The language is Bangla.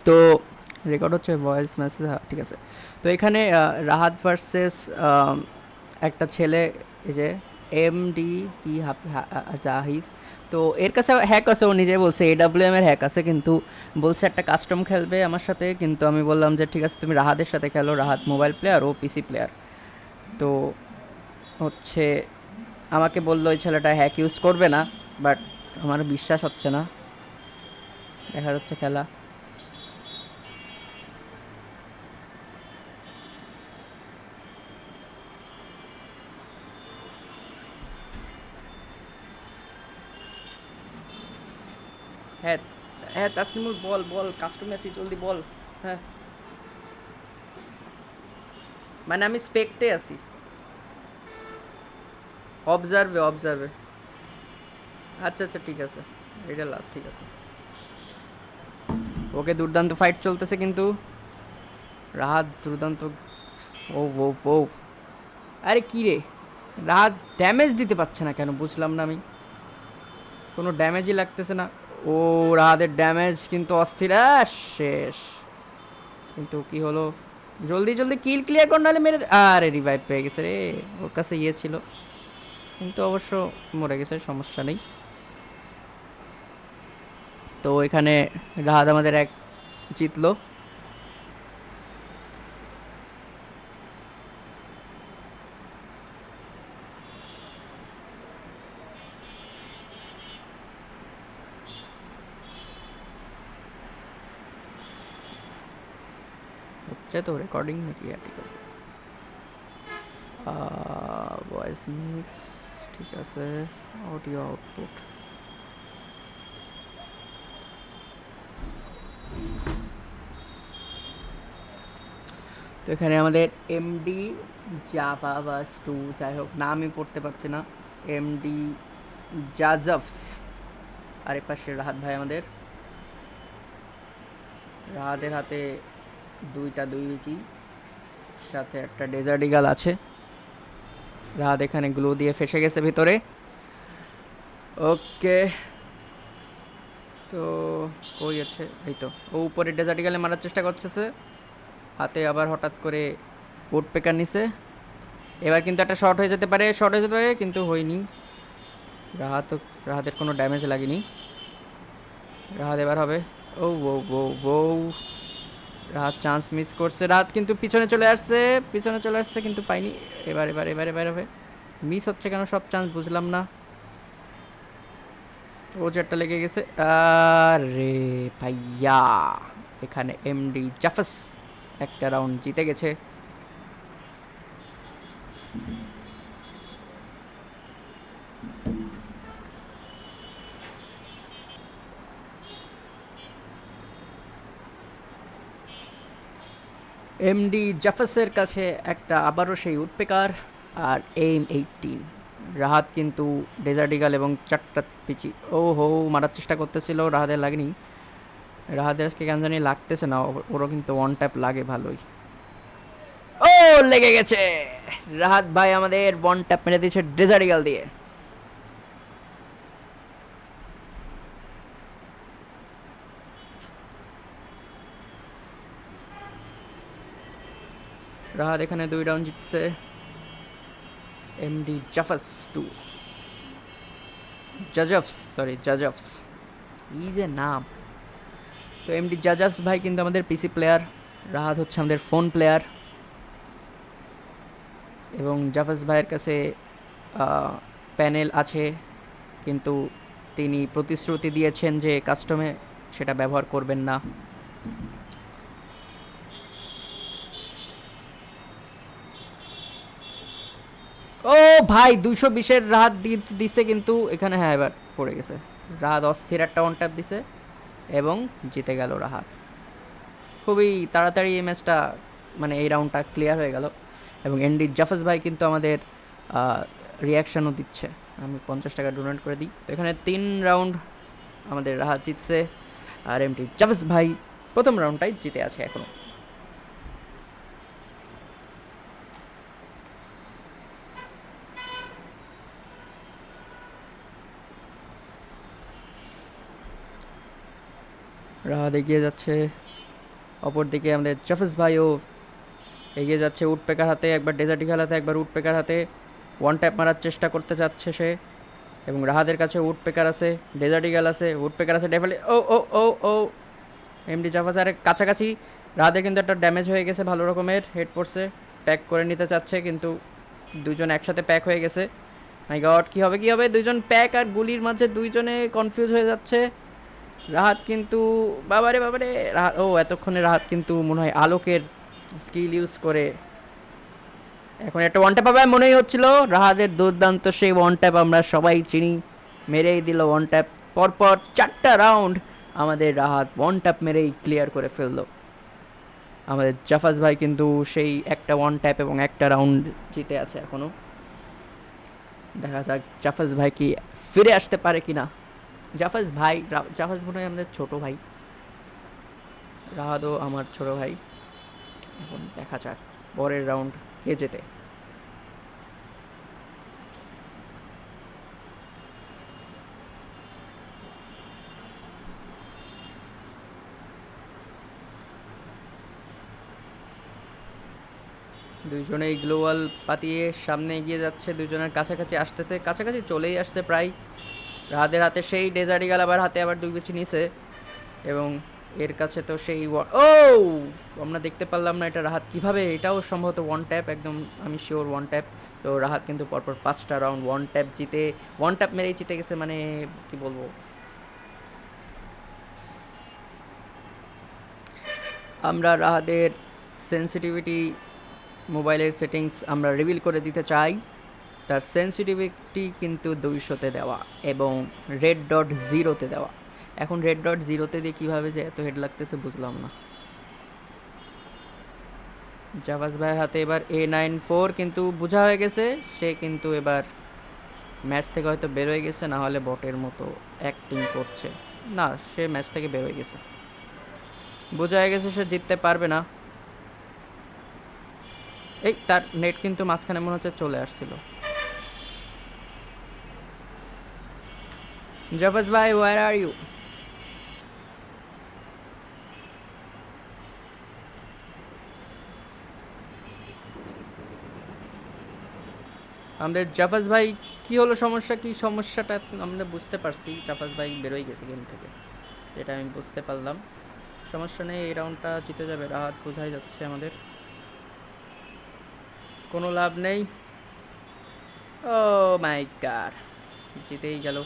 তো রেকর্ড হচ্ছে ভয়েস মেসেজ, হ্যাঁ ঠিক আছে। তো এখানে রাহাত ভার্সেস একটা ছেলে, এই যে এমডি কি জাহিদ। তো এর কাছে হ্যাক আছে, ও নিজে বলছে এডাব্লিউএম এর হ্যাক আছে, কিন্তু বলছে একটা কাস্টম খেলবে আমার সাথে। কিন্তু আমি বললাম যে ঠিক আছে তুমি রাহাতের সাথে খেলো, রাহাত মোবাইল প্লেয়ার ও পিসি প্লেয়ার। তো হচ্ছে আমাকে বললো ওই ছেলেটা হ্যাক ইউজ করবে না, বাট আমার বিশ্বাস হচ্ছে না, দেখা যাচ্ছে খেলা। হ্যাঁ, হ্যাঁ তাসনিমুল বল বল, কাস্টমে আছি জলদি বল। হ্যাঁ, মানে আমি স্পেকটে আছি, অবজার্ভে অবজার্ভে। আচ্ছা আচ্ছা ঠিক আছে, এটা লাস্ট, ঠিক আছে। ওকে, দুর্দান্ত ফাইট চলতেছে কিন্তু, রাহাত দুর্দান্ত। ও ও ও, আরে কি রে, রাহাত ড্যামেজ দিতে পারছে না কেন বুঝলাম না আমি, কোনো ড্যামেজই লাগতেছে না। ও, রাহাতের ড্যামেজ কিন্তু অস্থির। শেষ, কিন্তু কি হলো, জলদি জলদি কিল ক্লিয়ার কর নাহলে মেরে আরে রিভাইভ পেয়ে গেছে রে। ওর কাছে ইয়ে ছিল, কিন্তু অবশ্য মরে গেছে, সমস্যা নেই। তো এখানে রাহাত আমাদের এক জিতলো। হচ্ছে তো রেকর্ডিং নাকি, ঠিক আছে। ভয়েস মিক্স, ঠিক আছে। অডিও আউটপুট, তো এখানে আমাদের এমডি জাভা বাস টু, যাই হোক নামই পড়তে পারছি না, এমডি জাজফস। আর এ পাশে রাহাত ভাই আমাদের, রাহাতের হাতে দুইটা দুই ইঞ্চি, সাথে একটা ডেজার্ট ইগাল আছে। রাহাত এখানে গ্লু দিয়ে ফেসে গেছে ভিতরে। ওকে, তো কই আছে, এই তো ও উপরে ডেজার্ট ইগালে মারার চেষ্টা করতেছে, হাতে আবার হঠাৎ করে উড পেকার নিছে। এবার কিন্তু একটা শর্ট হয়ে যেতে পারে, শর্ট হয়ে যেতে পারে, কিন্তু হয়নি। রাহাত, রাহাতের কোনো ড্যামেজ লাগেনি। রাহাত এবার হবে। ও ও ও ও, রাহাত চান্স মিস করছে, রাহাত কিন্তু পিছনে চলে আসছে, পিছনে চলে আসছে কিন্তু পাইনি। এবার এবার এবার এবার হবে, মিস হচ্ছে কেন সব চান্স বুঝলাম না। ও যেটা লেগে গেছে, আরে ভাইয়া, এখানে এমডি জাফাস একটা রাউন্ড জিতে গেছে। এমডি জাফাসের কাছে একটা আবারও সেই উডপেকার আর এম 18। রাহাত কিন্তু ডেজার্ট ইগাল এবং চারটা পিচি, ও হো মারার চেষ্টা করতেছিল, রাহাতের লাগেনি। রাহাতের আজকে কেন জানি লাগতেছে না, ওরও কিন্তু ওয়ান ট্যাপ লাগে ভালোই। ও, লেগে গেছে, রাহাত ভাই আমাদের ওয়ান ট্যাপ মেরে দিয়েছে ডেজার্ট ইগাল দিয়ে। রাহাত এখানে 2 রাউন্ড জিতছে। এমডি জাফাস টু, জাজফস, সরি জাজফস, এই যে নাম। তো এমডি জাজাস ভাই কিন্তু আমাদের পিসি প্লেয়ার, রাহাত হচ্ছে আমাদের ফোন প্লেয়ার। এবং জাফাস ভাইয়ের কাছে প্যানেল আছে, কিন্তু তিনি প্রতিশ্রুতি দিয়েছেন যে কাস্টমে সেটা ব্যবহার করবেন না। ও ভাই, 220-এর রাহাত দিছে, কিন্তু এখানে হ্যাঁ এবার পড়ে গেছে। রাহাত অস্থির একটা ওয়ান ট্যাপ দিছে এবং জিতে গেল রাহাত। খুবই তাড়াতাড়ি এই ম্যাচটা, মানে এই রাউন্ডটা ক্লিয়ার হয়ে গেল। এবং এনডি জাফাস ভাই কিন্তু আমাদের রিয়াকশানও দিচ্ছে, আমি 50 টাকা ডোনেট করে দিই। তো এখানে 3 রাউন্ড আমাদের রাহাত জিতছে, আর এমডি জাফাস ভাই প্রথম রাউন্ডটাই জিতে আছে এখনও। রাহাত এগিয়ে যাচ্ছে, অপরদিকে আমাদের জাফেজ ভাইও এগিয়ে যাচ্ছে উডপেকার হাতে, একবার ডেজার্ট ইগল হাতে, একবার উডপেকার হাতে। ওয়ান ট্যাপ মারার চেষ্টা করতে যাচ্ছে সে, এবং রাহাদের কাছে উডপেকার আছে, ডেজার্ট ইগল আছে, উডপেকার আছে, ডেফিনেটলি ও ও ও ও এমডি জাফাজারের কাছাকাছি। রাহাদের কিন্তু একটা ড্যামেজ হয়ে গেছে, ভালো রকমের হেড পড়ছে। প্যাক করে নিতে চাচ্ছে কিন্তু দুজন একসাথে প্যাক হয়ে গেছে। মাই গড, কী হবে কী হবে, দুইজন প্যাক আর গুলির মাঝে দুইজনে কনফিউজ হয়ে যাচ্ছে। রাহাত কিন্তু বাবারে বাবারে, রাহাত ও এতক্ষণে রাহাত কিন্তু মনে হয় আলোকের স্কিল ইউজ করে এখন একটা ওয়ান ট্যাপ পাবে মনেই হচ্ছিল। রাহাতের দুর্দান্ত সেই ওয়ান ট্যাপ আমরা সবাই চিনি, মেরেই দিল ওয়ান ট্যাপ। পরপর 4টা রাউন্ড আমাদের রাহাত ওয়ান ট্যাপ মেরেই ক্লিয়ার করে ফেললো। আমাদের জাফাজ ভাই কিন্তু সেই একটা ওয়ান ট্যাপ এবং একটা রাউন্ড জিতে আছে এখনও। দেখা যাক জাফাজ ভাই কি ফিরে আসতে পারে কিনা। জাফাজ ভাই, জাফাজ মনে হয় আমাদের ছোটো ভাই, রাহাতও আমার ছোটো ভাই। এখন দেখা যাক পরের রাউন্ড কে জেতে। দুইজনেই গ্লোয়াল পাতিয়ে সামনে এগিয়ে যাচ্ছে, দুজনের কাছাকাছি আসতেছে, কাছাকাছি চলেই আসছে প্রায়। রাহাতের হাতে সেই ডেজার্ট ইগল, আবার হাতে আবার দুই বিচি নিছে, এবং এর কাছে তো সেই ও আমরা দেখতে পারলাম না এটা রাহাত কীভাবে, এটাও সম্ভবত ওয়ান ট্যাপ, একদম আমি শিওর ওয়ান ট্যাপ। তো রাহাত কিন্তু পরপর 5টা রাউন্ড ওয়ান ট্যাপ জিতে, ওয়ান ট্যাপ মেরেই জিতে গেছে, মানে কি বলবো। আমরা রাহাতের সেন্সিটিভিটি মোবাইলের সেটিংস আমরা রিভিল করে দিতে চাই। তার সেন্সিটিভিটি কিন্তু 200-তে দেওয়া এবং রেড ডট 0-তে দেওয়া। এখন রেড ডট 0-তে দিয়ে কীভাবে যে এত হেড লাগতেছে বুঝলাম না। জাভাজ ভাইয়ের হাতে এবার A94, কিন্তু বোঝা হয়ে গেছে সে কিন্তু এবার ম্যাচ থেকে হয়তো বের হয়ে গেছে, না হলে বটের মতো অ্যাক্টিং করছে। না, সে ম্যাচ থেকে বের হয়ে গেছে, বোঝা হয়ে গেছে সে জিততে পারবে না। এই তার নেট কিন্তু মাঝখানে মনে হচ্ছে চলে আসছিল। জাভাজ ভাই, ওয়ার আর ইউ? আমাদের জাফাজ ভাই কি হলো, সমস্যা কি, সমস্যাটা আমরা বুঝতে পারছি। জাফাজ ভাই বেরোয় গেছে গেম থেকে, এটা আমি বুঝতে পারলাম। সমস্যা নেই, এই রাউন্ডটা জিতে যাবে রাহাত, বোঝাই যাচ্ছে আমাদের। কোনো লাভ নেই। ও মাই গড, জিতেই গেল।